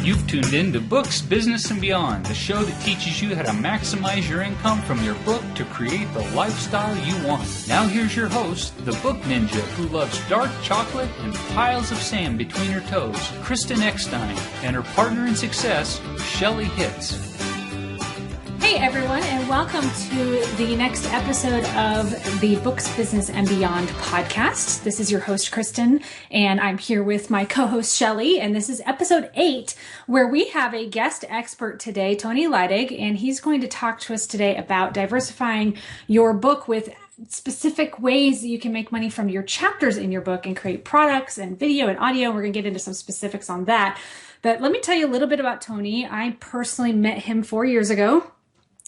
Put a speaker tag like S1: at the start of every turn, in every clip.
S1: You've tuned in to Books, Business, and Beyond, the show that teaches you how to maximize your income from your book to create the lifestyle you want. Now here's your host, the book ninja who loves dark chocolate and piles of sand between her toes, Kristen Eckstein, and her partner in success, Shelley Hitz.
S2: Hey everyone, and welcome to the next episode of the Books, Business, and Beyond podcast. This is your host, Kristen, and I'm here with my co-host, Shelley, and this is episode 8, where we have a guest expert today, Tony Laidig, and he's going to talk to us today about diversifying your book with specific ways that you can make money from your chapters in your book and create products and video and audio. We're going to get into some specifics on that. But let me tell you a little bit about Tony. I personally met him 4 years ago.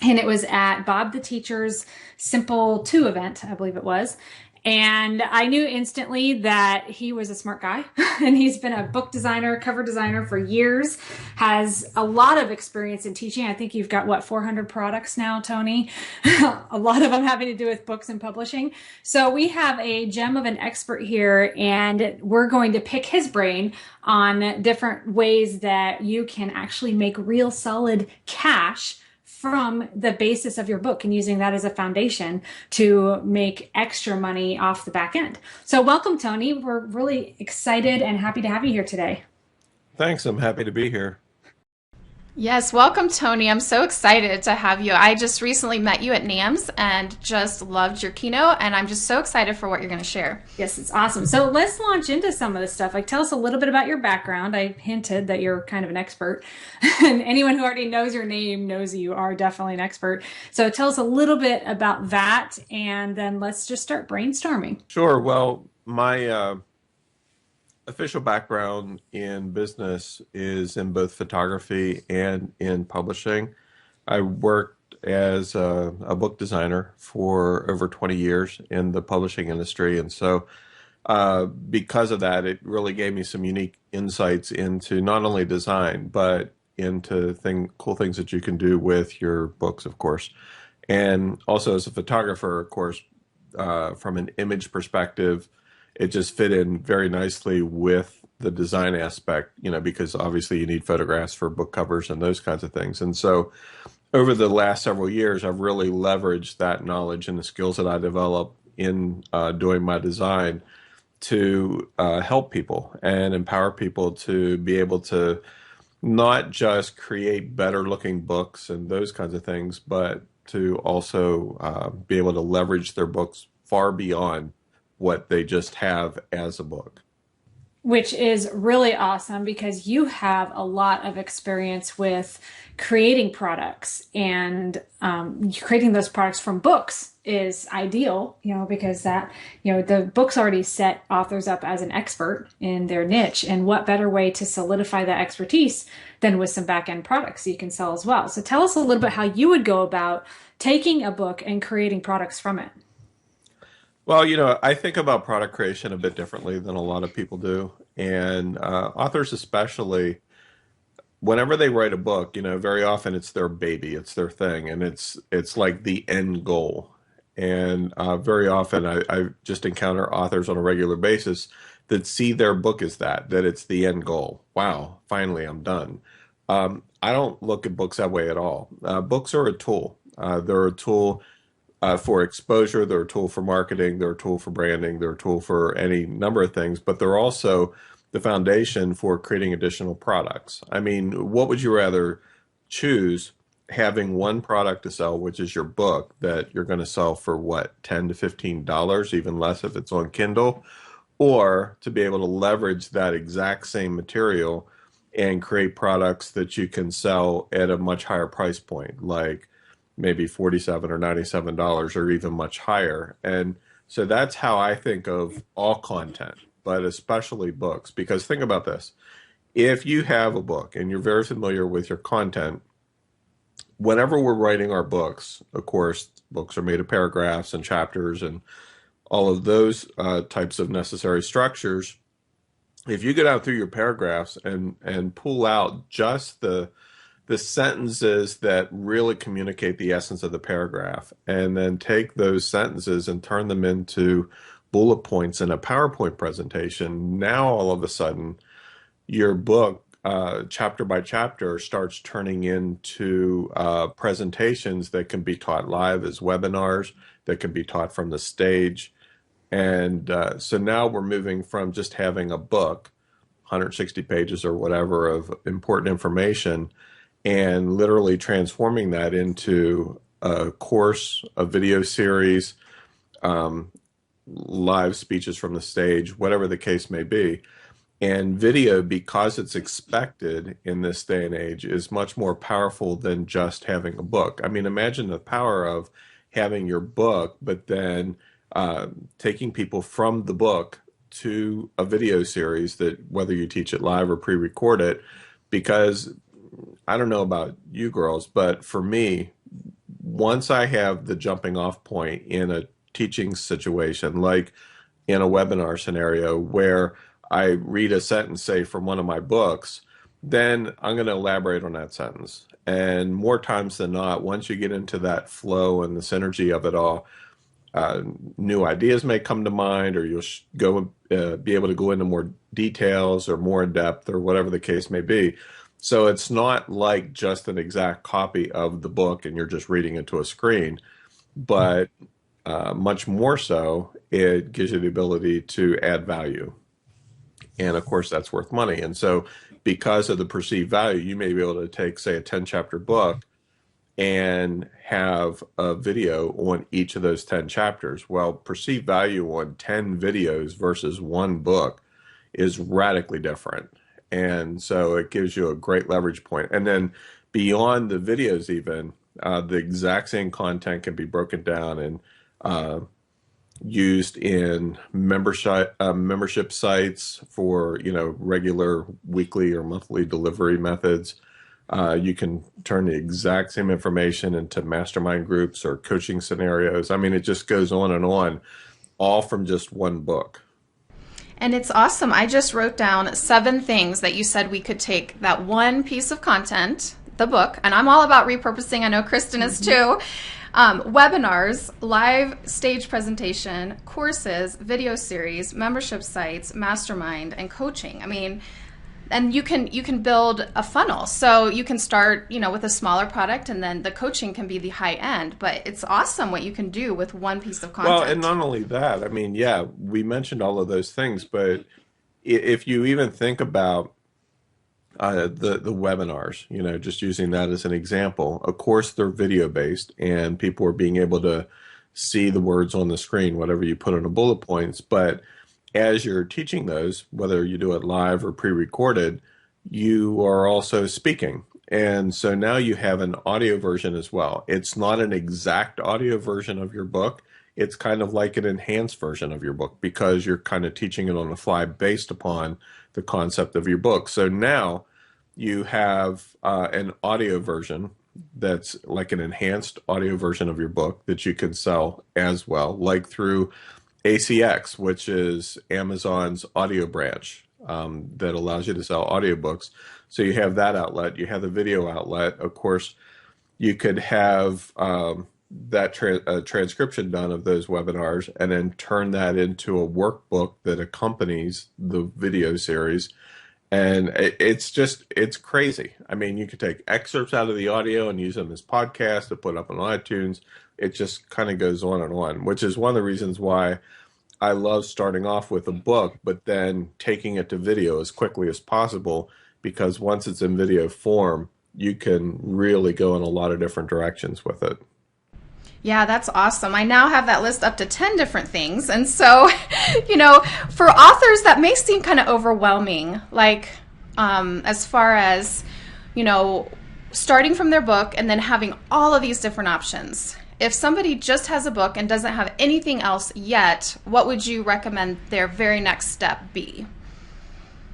S2: And it was at Bob the Teacher's Simple 2 event, I believe it was. And I knew instantly that he was a smart guy. And he's been a book designer, cover designer for years, has a lot of experience in teaching. I think you've got, 400 products now, Tony? A lot of them having to do with books and publishing. So we have a gem of an expert here, and we're going to pick his brain on different ways that you can actually make real solid cash from the basis of your book and using that as a foundation to make extra money off the back end. So welcome, Tony. We're really excited and happy to have you here today.
S3: Thanks. I'm happy to be here.
S4: Yes, welcome, Tony. I'm so excited to have you. I just recently met you at NAMS and just loved your keynote, and I'm just so excited for what you're going to share.
S2: Yes, it's awesome. So let's launch into some of this stuff. Tell us a little bit about your background. I hinted that you're kind of an expert, and anyone who already knows your name knows that you are definitely an expert. So tell us a little bit about that, and then let's just start brainstorming.
S3: Sure. Well, my official background in business is in both photography and in publishing. I worked as a book designer for over 20 years in the publishing industry. And so because of that, it really gave me some unique insights into not only design, but into cool things that you can do with your books, of course. And also as a photographer, of course, from an image perspective, it just fit in very nicely with the design aspect, because obviously you need photographs for book covers and those kinds of things. And so over the last several years, I've really leveraged that knowledge and the skills that I developed in doing my design to help people and empower people to be able to not just create better looking books and those kinds of things, but to also be able to leverage their books far beyond what they just have as a book.
S2: Which is really awesome because you have a lot of experience with creating products, and creating those products from books is ideal, because that, the books already set authors up as an expert in their niche. And what better way to solidify that expertise than with some back-end products you can sell as well. So tell us a little bit how you would go about taking a book and creating products from it.
S3: Well, I think about product creation a bit differently than a lot of people do. And authors especially, whenever they write a book, very often it's their baby, it's their thing, and it's like the end goal. And very often I just encounter authors on a regular basis that see their book as that it's the end goal. Wow, finally I'm done. I don't look at books that way at all. Books are a tool. They're a tool for exposure, they're a tool for marketing, they're a tool for branding, they're a tool for any number of things, but they're also the foundation for creating additional products. I mean, what would you rather choose, having one product to sell, which is your book, that you're going to sell for $10 to $15, even less if it's on Kindle, or to be able to leverage that exact same material and create products that you can sell at a much higher price point, like maybe $47 or $97 or even much higher. And so that's how I think of all content, but especially books, because think about this. If you have a book and you're very familiar with your content, whenever we're writing our books, of course, books are made of paragraphs and chapters and all of those types of necessary structures. If you go down through your paragraphs and pull out just the sentences that really communicate the essence of the paragraph, and then take those sentences and turn them into bullet points in a PowerPoint presentation, now all of a sudden your book chapter by chapter starts turning into presentations that can be taught live as webinars, that can be taught from the stage. And so now we're moving from just having a book, 160 pages or whatever of important information, and literally transforming that into a course, a video series, live speeches from the stage, whatever the case may be. And video, because it's expected in this day and age, is much more powerful than just having a book. I mean, imagine the power of having your book, but then taking people from the book to a video series that whether you teach it live or pre-record it, because I don't know about you girls, but for me, once I have the jumping off point in a teaching situation, like in a webinar scenario where I read a sentence, say, from one of my books, then I'm going to elaborate on that sentence. And more times than not, once you get into that flow and the synergy of it all, new ideas may come to mind, or you'll be able to go into more details or more in depth or whatever the case may be. So it's not like just an exact copy of the book and you're just reading it to a screen, but much more so, it gives you the ability to add value. And of course, that's worth money. And so because of the perceived value, you may be able to take, say, a 10-chapter book and have a video on each of those 10 chapters. Well, perceived value on 10 videos versus one book is radically different. And so it gives you a great leverage point. And then beyond the videos even, the exact same content can be broken down and used in membership sites for, regular weekly or monthly delivery methods. You can turn the exact same information into mastermind groups or coaching scenarios. I mean, it just goes on, all from just one book.
S4: And it's awesome. I just wrote down 7 things that you said we could take that one piece of content, the book, and I'm all about repurposing. I know Kristen is too. Webinars, live stage presentation, courses, video series, membership sites, mastermind, and coaching. I mean, and you can build a funnel. So you can start, with a smaller product, and then the coaching can be the high end. But it's awesome what you can do with one piece of content.
S3: Well, and not only that, I mean, yeah, we mentioned all of those things, but if you even think about the webinars, just using that as an example, of course, they're video based and people are being able to see the words on the screen, whatever you put on the bullet points. But as you're teaching those, whether you do it live or pre-recorded, you are also speaking. And so now you have an audio version as well. It's not an exact audio version of your book. It's kind of like an enhanced version of your book because you're kind of teaching it on the fly based upon the concept of your book. So now you have an audio version that's like an enhanced audio version of your book that you can sell as well, like through ACX, which is Amazon's audio branch that allows you to sell audiobooks. So you have that outlet. You have the video outlet. Of course, you could have that transcription done of those webinars and then turn that into a workbook that accompanies the video series. And it's crazy. I mean, you could take excerpts out of the audio and use them as podcasts to put up on iTunes. It just kind of goes on, which is one of the reasons why I love starting off with a book, but then taking it to video as quickly as possible, because once it's in video form, you can really go in a lot of different directions with it.
S4: Yeah, that's awesome. I now have that list up to 10 different things. And so, for authors, that may seem kind of overwhelming, like as far as, starting from their book and then having all of these different options. If somebody just has a book and doesn't have anything else yet, what would you recommend their very next step be?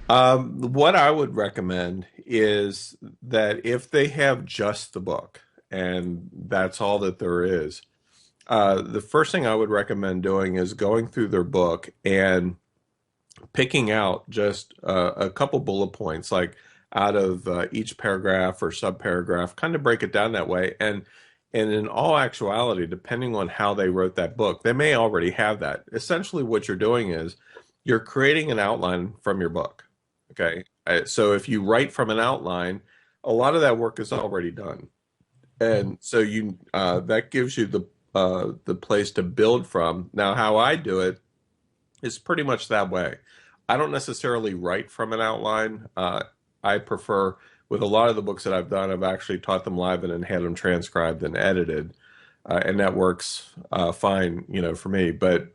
S3: What I would recommend is that if they have just the book, and that's all that there is, the first thing I would recommend doing is going through their book and picking out just a couple bullet points, like out of each paragraph or subparagraph, kind of break it down that way. And in all actuality, depending on how they wrote that book, they may already have that. Essentially what you're doing is you're creating an outline from your book, okay? So if you write from an outline, a lot of that work is already done. And so that gives you the place to build from. Now, how I do it is pretty much that way. I don't necessarily write from an outline. I prefer, with a lot of the books that I've done, I've actually taught them live and then had them transcribed and edited, and that works fine, for me. But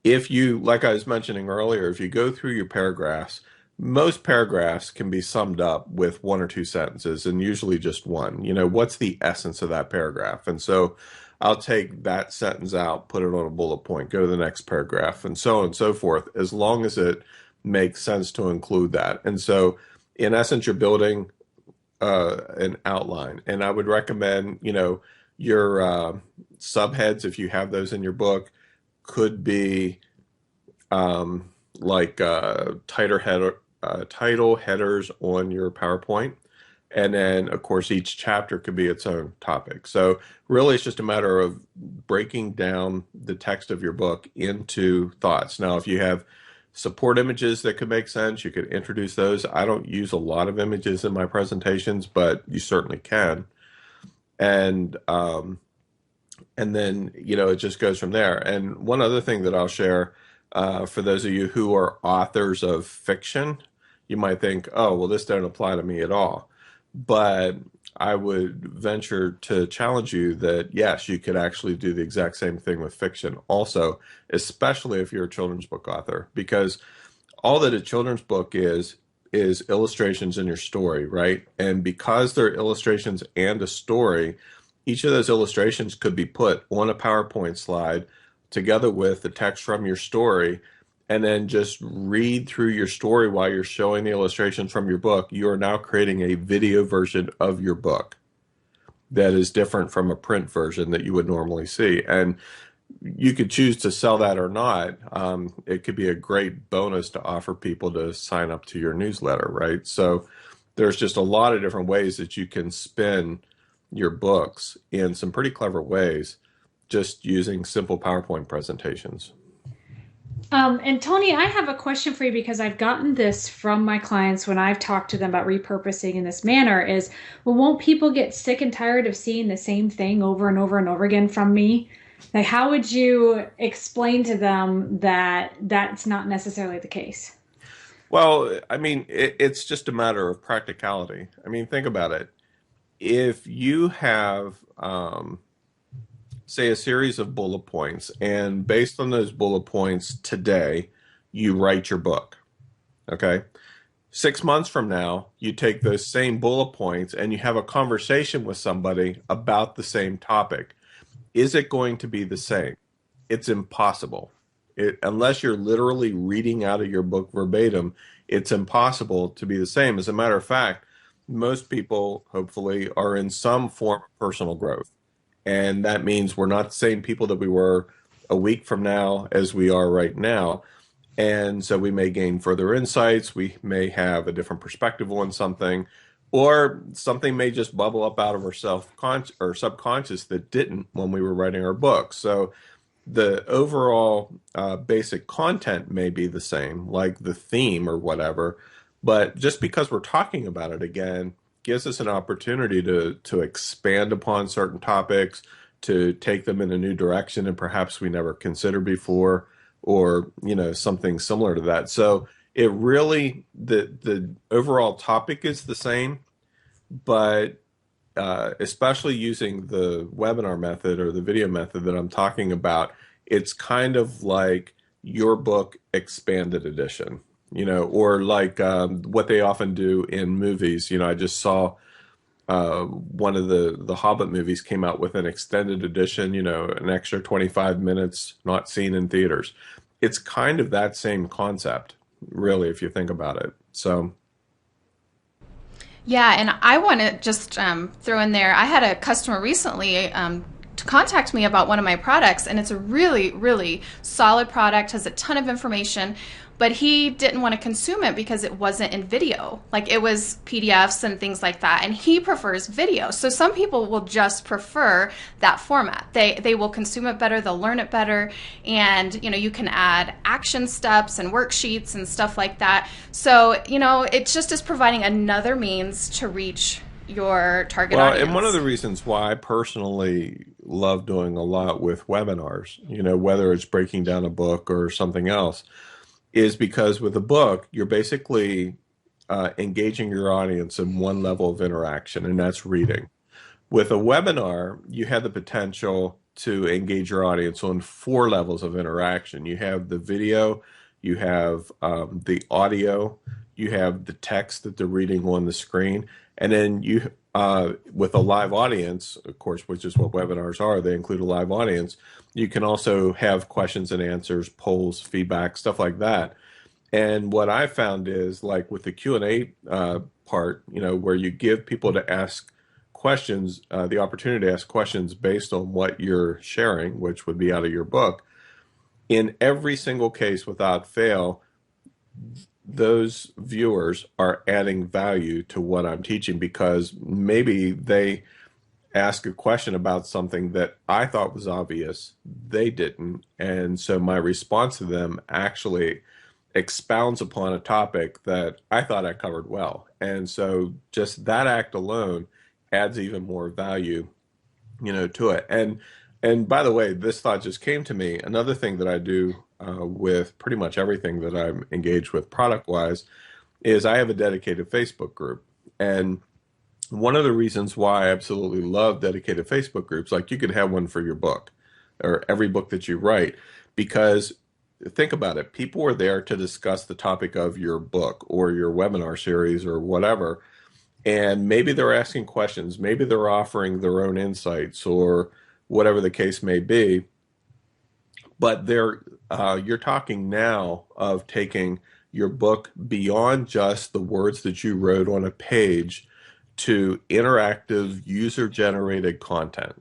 S3: if you, like I was mentioning earlier, if you go through your paragraphs, most paragraphs can be summed up with one or two sentences, and usually just one. What's the essence of that paragraph? And so I'll take that sentence out, put it on a bullet point, go to the next paragraph, and so on and so forth, as long as it makes sense to include that. And so, in essence, you're building an outline. And I would recommend, your subheads, if you have those in your book, could be title headers on your PowerPoint. And then, of course, each chapter could be its own topic. So really, it's just a matter of breaking down the text of your book into thoughts. Now, if you have support images that could make sense, you could introduce those. I don't use a lot of images in my presentations, but you certainly can. And then, it just goes from there. And one other thing that I'll share, for those of you who are authors of fiction, you might think, oh, well, this doesn't apply to me at all. But I would venture to challenge you that, yes, you could actually do the exact same thing with fiction also, especially if you're a children's book author, because all that a children's book is illustrations in your story, right? And because they're illustrations and a story, each of those illustrations could be put on a PowerPoint slide together with the text from your story, and then just read through your story while you're showing the illustrations from your book. You are now creating a video version of your book that is different from a print version that you would normally see. And you could choose to sell that or not. It could be a great bonus to offer people to sign up to your newsletter, right? So there's just a lot of different ways that you can spin your books in some pretty clever ways, just using simple PowerPoint presentations.
S2: And Tony, I have a question for you, because I've gotten this from my clients when I've talked to them about repurposing in this manner is, well, won't people get sick and tired of seeing the same thing over and over and over again from me? Like, how would you explain to them that that's not necessarily the case?
S3: Well, I mean, it's just a matter of practicality. I mean, think about it. If you have, say, a series of bullet points, and based on those bullet points today, you write your book, okay? 6 months from now, you take those same bullet points and you have a conversation with somebody about the same topic. Is it going to be the same? It's impossible. Unless you're literally reading out of your book verbatim, it's impossible to be the same. As a matter of fact, most people, hopefully, are in some form of personal growth. And that means we're not the same people that we were a week from now as we are right now. And so we may gain further insights. We may have a different perspective on something, or something may just bubble up out of our subconscious that didn't when we were writing our book. So the overall basic content may be the same, like the theme or whatever, but just because we're talking about it again gives us an opportunity to expand upon certain topics, to take them in a new direction and perhaps we never considered before, or something similar to that. So it really, the overall topic is the same, but especially using the webinar method or the video method that I'm talking about, it's kind of like your book expanded edition, or like what they often do in movies. I just saw one of the Hobbit movies came out with an extended edition, an extra 25 minutes not seen in theaters. It's kind of that same concept, really, if you think about it. So.
S4: Yeah, and I want to just throw in there, I had a customer recently to contact me about one of my products, and it's a really, really solid product, has a ton of information, but he didn't want to consume it because it wasn't in video. Like it was PDFs and things like that. And he prefers video. So some people will just prefer that format. They will consume it better. They'll learn it better. And, you can add action steps and worksheets and stuff like that. So, it just is providing another means to reach your target audience.
S3: And one of the reasons why I personally love doing a lot with webinars, whether it's breaking down a book or something else, is because with a book, you're basically engaging your audience in one level of interaction, and that's reading. With a webinar, you have the potential to engage your audience on 4 levels of interaction. You have the video, you have the audio, you have the text that they're reading on the screen, and then you, with a live audience, of course, which is what webinars are, they include a live audience. You can also have questions and answers, polls, feedback, stuff like that. And what I found is, like with the Q&A part, where you give people to ask questions, the opportunity to ask questions based on what you're sharing, which would be out of your book. In every single case, without fail, those viewers are adding value to what I'm teaching, because maybe they ask a question about something that I thought was obvious, they didn't. And so my response to them actually expounds upon a topic that I thought I covered well. And so just that act alone adds even more value, to it. And by the way, this thought just came to me. Another thing that I do with pretty much everything that I'm engaged with product-wise is I have a dedicated Facebook group. And one of the reasons why I absolutely love dedicated Facebook groups, like you could have one for your book or every book that you write, because think about it. People are there to discuss the topic of your book or your webinar series or whatever. And maybe they're asking questions. Maybe they're offering their own insights or whatever the case may be. But you're talking now of taking your book beyond just the words that you wrote on a page to interactive, user-generated content.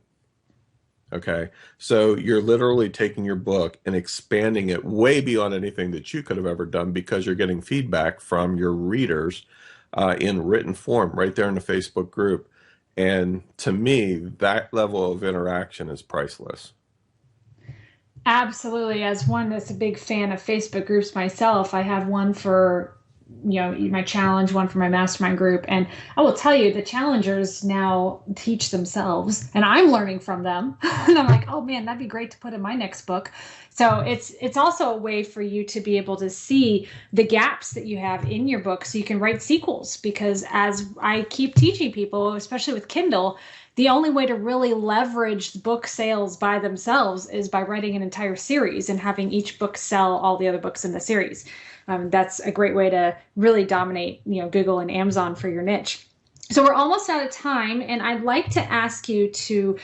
S3: Okay, so you're literally taking your book and expanding it way beyond anything that you could have ever done, because you're getting feedback from your readers in written form right there in the Facebook group. And to me, that level of interaction is priceless.
S2: Absolutely. As one that's a big fan of Facebook groups myself, I have one for my challenge, one for my mastermind group. And I will tell you, the challengers now teach themselves, and I'm learning from them. And I'm like, oh man, that'd be great to put in my next book. So it's also a way for you to be able to see the gaps that you have in your book so you can write sequels. Because as I keep teaching people, especially with Kindle, the only way to really leverage book sales by themselves is by writing an entire series and having each book sell all the other books in the series. That's a great way to really dominate, Google and Amazon for your niche. So we're almost out of time, and I'd like to ask you to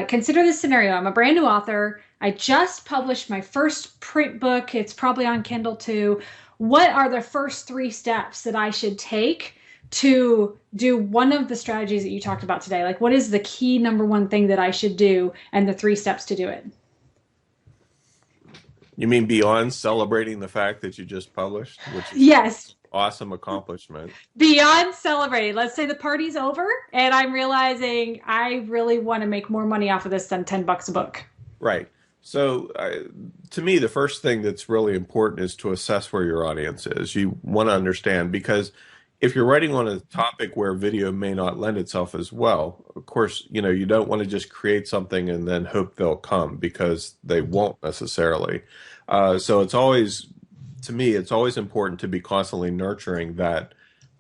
S2: consider this scenario. I'm a brand new author. I just published my first print book. It's probably on Kindle too. What are the first 3 steps that I should take to do one of the strategies that you talked about today? Like, what is the key number 1 thing that I should do, and the 3 steps to do it?
S3: You mean beyond celebrating the fact that you just published? Which is
S2: yes.
S3: Awesome accomplishment.
S2: Beyond celebrating. Let's say the party's over and I'm realizing I really want to make more money off of this than $10 a book.
S3: Right. So to me, the first thing that's really important is to assess where your audience is. You want to understand, because if you're writing on a topic where video may not lend itself as well, of course, you don't want to just create something and then hope they'll come, because they won't necessarily. So it's always, to me, it's always important to be constantly nurturing that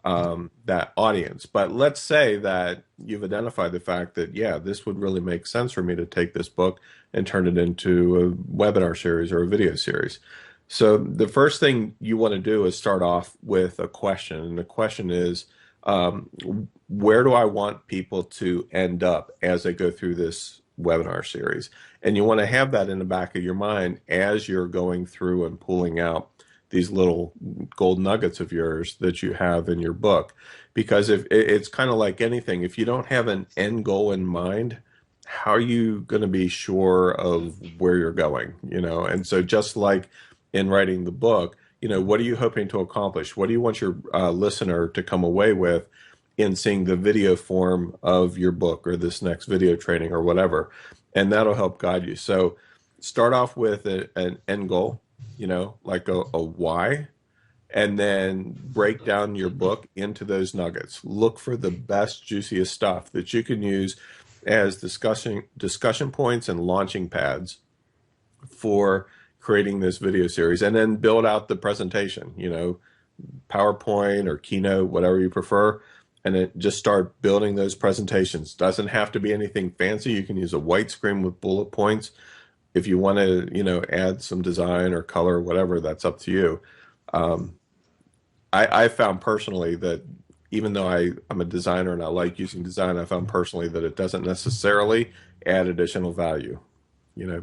S3: audience. But let's say that you've identified the fact that, yeah, this would really make sense for me to take this book and turn it into a webinar series or a video series. So the first thing you want to do is start off with a question. And the question is, where do I want people to end up as they go through this webinar series? And you want to have that in the back of your mind as you're going through and pulling out these little gold nuggets of yours that you have in your book. Because if it's kind of like anything, if you don't have an end goal in mind, how are you going to be sure of where you're going? And so just like in writing the book, what are you hoping to accomplish? What do you want your listener to come away with in seeing the video form of your book or this next video training or whatever? And that'll help guide you. So start off with an end goal, like a why, and then break down your book into those nuggets. Look for the best, juiciest stuff that you can use as discussion points and launching pads for creating this video series, and then build out the presentation, PowerPoint or Keynote, whatever you prefer, and then just start building those presentations. Doesn't have to be anything fancy. You can use a white screen with bullet points. If you want to, add some design or color or whatever, that's up to you. I found personally that even though I'm a designer and I like using design, I found personally that it doesn't necessarily add additional value.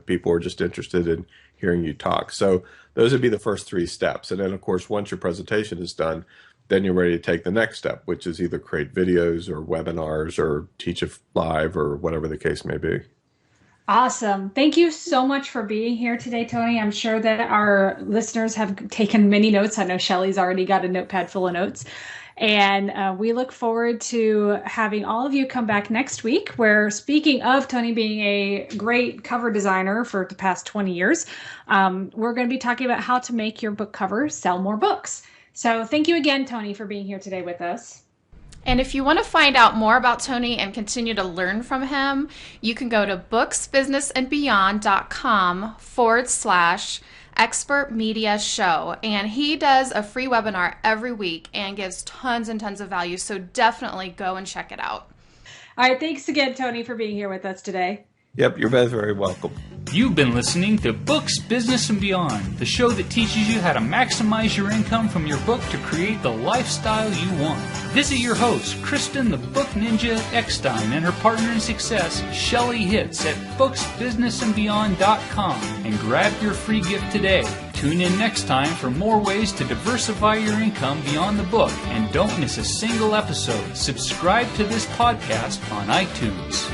S3: People are just interested in hearing you talk. So those would be the first 3 steps. And then, of course, once your presentation is done, then you're ready to take the next step, which is either create videos or webinars or teach it live or whatever the case may be.
S2: Awesome. Thank you so much for being here today, Tony. I'm sure that our listeners have taken many notes. I know Shelley's already got a notepad full of notes. And we look forward to having all of you come back next week, where, speaking of Tony being a great cover designer for the past 20 years, we're going to be talking about how to make your book cover sell more books. So thank you again, Tony, for being here today with us.
S4: And if you want to find out more about Tony and continue to learn from him, you can go to booksbusinessandbeyond.com/expert media show. And he does a free webinar every week and gives tons and tons of value. So definitely go and check it out.
S2: All right. Thanks again, Tony, for being here with us today.
S3: Yep, you're both very welcome.
S1: You've been listening to Books, Business, and Beyond, the show that teaches you how to maximize your income from your book to create the lifestyle you want. Visit your host, Kristen the Book Ninja Eckstein, and her partner in success, Shelley Hitz, at booksbusinessandbeyond.com and grab your free gift today. Tune in next time for more ways to diversify your income beyond the book, and don't miss a single episode. Subscribe to this podcast on iTunes.